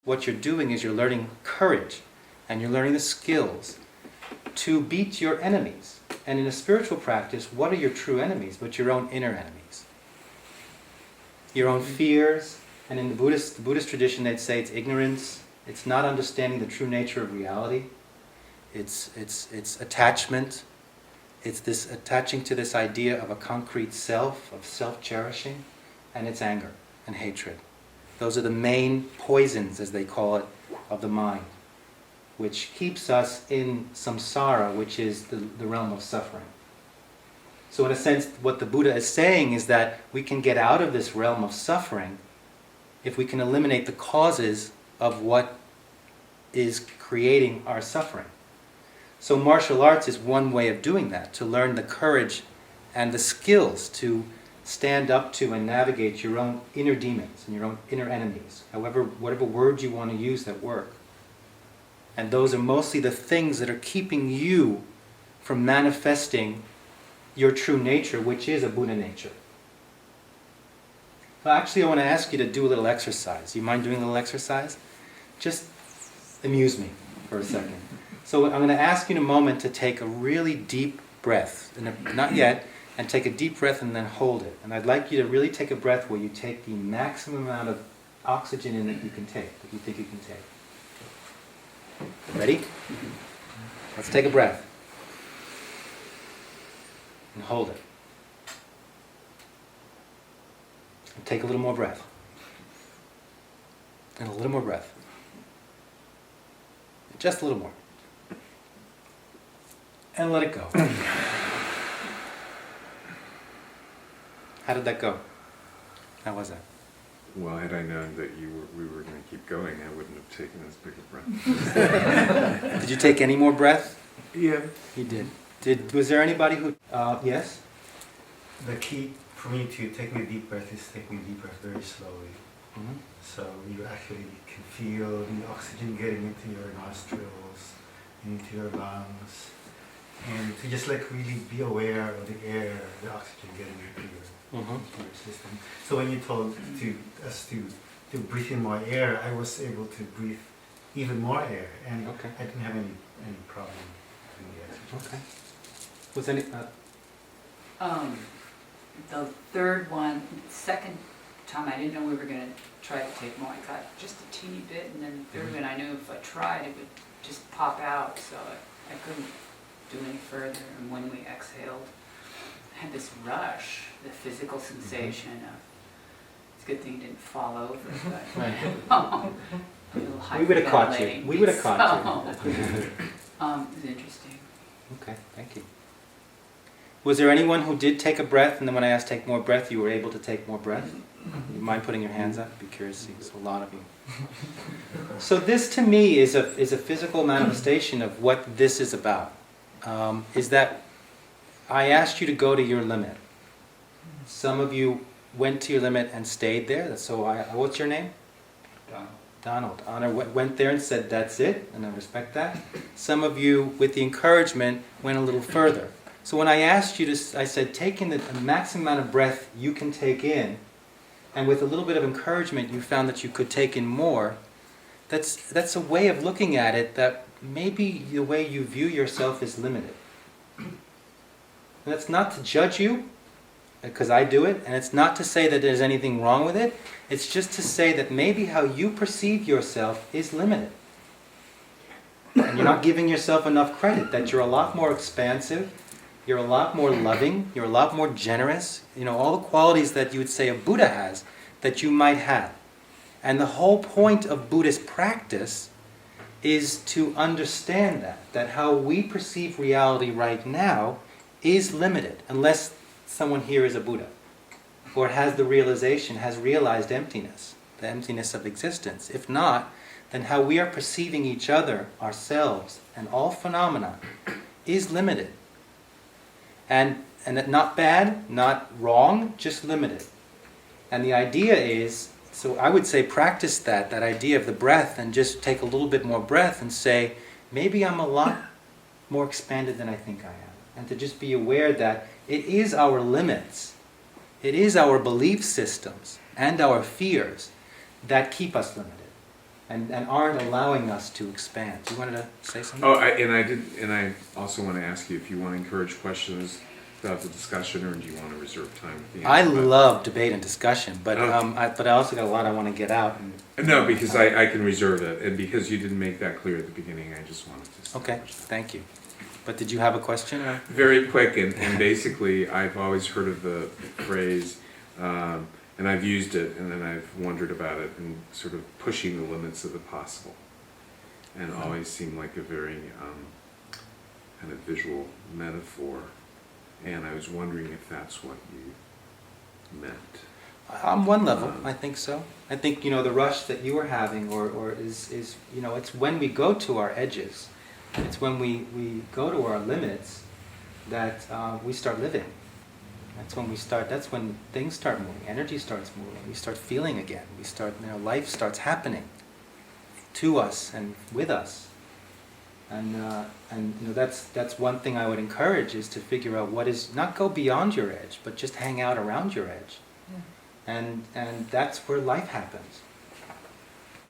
what you're doing is you're learning courage, and you're learning the skills to beat your enemies. And in a spiritual practice, what are your true enemies but your own inner enemies? Your own fears, and in the Buddhist tradition they'd say it's ignorance, it's not understanding the true nature of reality, it's attachment, it's this attaching to this idea of a concrete self, of self-cherishing, and it's anger and hatred. Those are the main poisons, as they call it, of the mind, which keeps us in samsara, which is the realm of suffering. So in a sense, what the Buddha is saying is that we can get out of this realm of suffering if we can eliminate the causes of what is creating our suffering. So martial arts is one way of doing that, to learn the courage and the skills to stand up to and navigate your own inner demons and your own inner enemies, whatever words you want to use that work. And those are mostly the things that are keeping you from manifesting your true nature, which is a Buddha nature. Well, actually, I want to ask you to do a little exercise. You mind doing a little exercise? Just amuse me for a second. So I'm going to ask you in a moment to take a really deep breath, not yet, and take a deep breath and then hold it. And I'd like you to really take a breath where you take the maximum amount of oxygen in that you can take, that you think you can take. Ready? Let's take a breath. And hold it. And take a little more breath. And a little more breath. Just a little more. And let it go. How did that go? How was that? Well, had I known that we were going to keep going, I wouldn't have taken as big a breath. Did you take any more breath? Yeah. You did. Was there anybody who... yes? The key for me to take a deep breath is taking a deep breath very slowly. Mm-hmm. So you actually can feel the oxygen getting into your nostrils, into your lungs, and to just like really be aware of the air, the oxygen getting into your system. So when you told us to breathe in more air, I was able to breathe even more air, and I didn't have any problem doing the exercise. Okay. Was any... the third one, second time I didn't know we were going to try to take more. I got just a teeny bit, and then the third one I knew if I tried it would just pop out, so I couldn't do any further. And when we exhaled, I had this rush, the physical sensation of, it's a good thing you didn't fall over, but a little we would have caught you. We would have caught you. It was interesting. Okay, thank you. Was there anyone who did take a breath, and then when I asked take more breath, you were able to take more breath? You mind putting your hands up? I'd be curious to see. There's a lot of you. So this to me is a physical manifestation of what this is about. Is that I asked you to go to your limit. Some of you went to your limit and stayed there. So what's your name? Donald. Honor went there and said, that's it, and I respect that. Some of you, with the encouragement, went a little further. So when I asked you to, I said, take in the maximum amount of breath you can take in, and with a little bit of encouragement, you found that you could take in more. That's a way of looking at it that maybe the way you view yourself is limited. And that's not to judge you, because I do it, and it's not to say that there's anything wrong with it. It's just to say that maybe how you perceive yourself is limited. And you're not giving yourself enough credit, that you're a lot more expansive, you're a lot more loving, you're a lot more generous, all the qualities that you would say a Buddha has, that you might have. And the whole point of Buddhist practice is to understand that how we perceive reality right now is limited, unless someone here is a Buddha, or has the realization, has realized emptiness, the emptiness of existence. If not, then how we are perceiving each other, ourselves, and all phenomena is limited. And not bad, not wrong, just limited. And the idea is, so I would say practice that idea of the breath, and just take a little bit more breath and say, maybe I'm a lot more expanded than I think I am. And to just be aware that it is our limits, it is our belief systems and our fears that keep us limited. and aren't allowing us to expand. You wanted to say something? Oh, I also want to ask you if you want to encourage questions throughout the discussion, or do you want to reserve time at the end? I love debate and discussion, but Okay. but I also got a lot I want to get out. No, because I can reserve it, and because you didn't make that clear at the beginning, I just wanted to Okay, establish that. thank you. But did you have a question? Or? Very quick, and basically, I've always heard of the phrase, and I've used it, and then I've wondered about it, and sort of pushing the limits of the possible, and always seemed like a very kind of visual metaphor, and I was wondering if that's what you meant. On one level, I think so. I think, the rush that you were having or is it's when we go to our edges, it's when we go to our limits that we start living. That's when things start moving, energy starts moving, we start feeling again, life starts happening to us and with us. And that's one thing I would encourage, is to figure out what is, not go beyond your edge, but just hang out around your edge. And that's where life happens.